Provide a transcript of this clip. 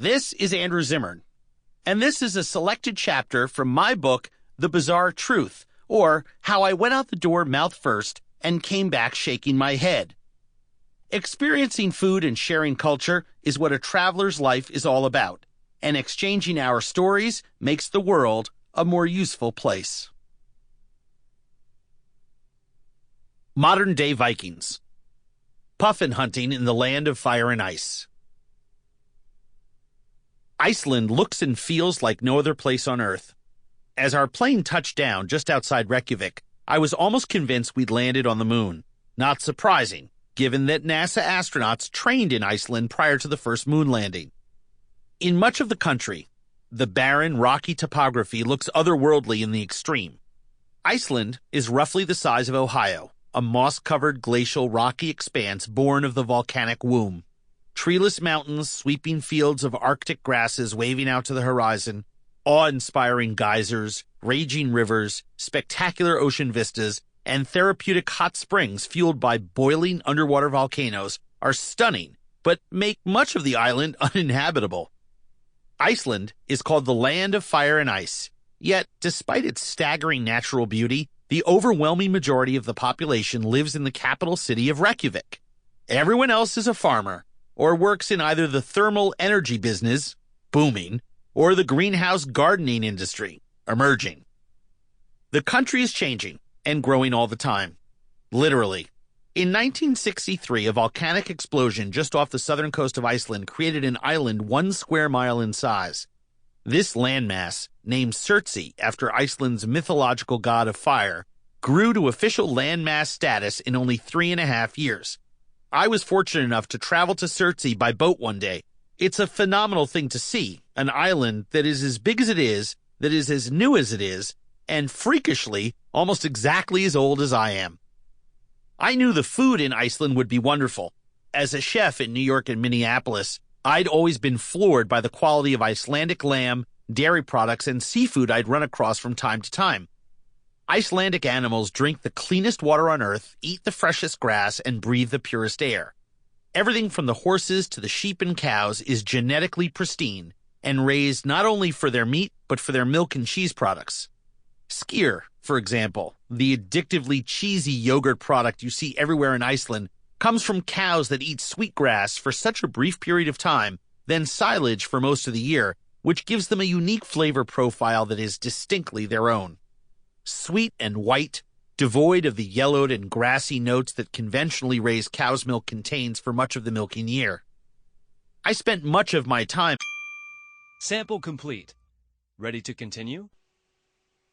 This is Andrew Zimmern, and this is a selected chapter from my book, The Bizarre Truth, or How I Went Out the Door Mouth First and Came Back Shaking My Head. Experiencing food and sharing culture is what a traveler's life is all about, and exchanging our stories makes the world a more useful place. Modern-day Vikings. Puffin hunting in the land of fire and ice. Iceland looks and feels like no other place on Earth. As our plane touched down just outside Reykjavik, I was almost convinced we'd landed on the moon. Not surprising, given that NASA astronauts trained in Iceland prior to the first moon landing. In much of the country, the barren, rocky topography looks otherworldly in the extreme. Iceland is roughly the size of Ohio, a moss-covered glacial rocky expanse born of the volcanic womb. Treeless mountains, sweeping fields of Arctic grasses waving out to the horizon, awe-inspiring geysers, raging rivers, spectacular ocean vistas, and therapeutic hot springs fueled by boiling underwater volcanoes are stunning, but make much of the island uninhabitable. Iceland is called the land of fire and ice, yet despite its staggering natural beauty, the overwhelming majority of the population lives in the capital city of Reykjavik. Everyone else is a farmer, or works in either the thermal energy business, booming, or the greenhouse gardening industry, emerging. The country is changing and growing all the time. Literally. In 1963, a volcanic explosion just off the southern coast of Iceland created an island 1 square mile in size. This landmass, named Surtsey after Iceland's mythological god of fire, grew to official landmass status in only 3.5 years. I was fortunate enough to travel to Surtsey by boat one day. It's a phenomenal thing to see, an island that is as big as it is, that is as new as it is, and freakishly, almost exactly as old as I am. I knew the food in Iceland would be wonderful. As a chef in New York and Minneapolis, I'd always been floored by the quality of Icelandic lamb, dairy products, and seafood I'd run across from time to time. Icelandic animals drink the cleanest water on Earth, eat the freshest grass, and breathe the purest air. Everything from the horses to the sheep and cows is genetically pristine and raised not only for their meat, but for their milk and cheese products. Skyr, for example, the addictively cheesy yogurt product you see everywhere in Iceland, comes from cows that eat sweet grass for such a brief period of time, then silage for most of the year, which gives them a unique flavor profile that is distinctly their own. Sweet and white, devoid of the yellowed and grassy notes that conventionally raised cow's milk contains for much of the milking year. I spent much of my time. Sample complete. Ready to continue?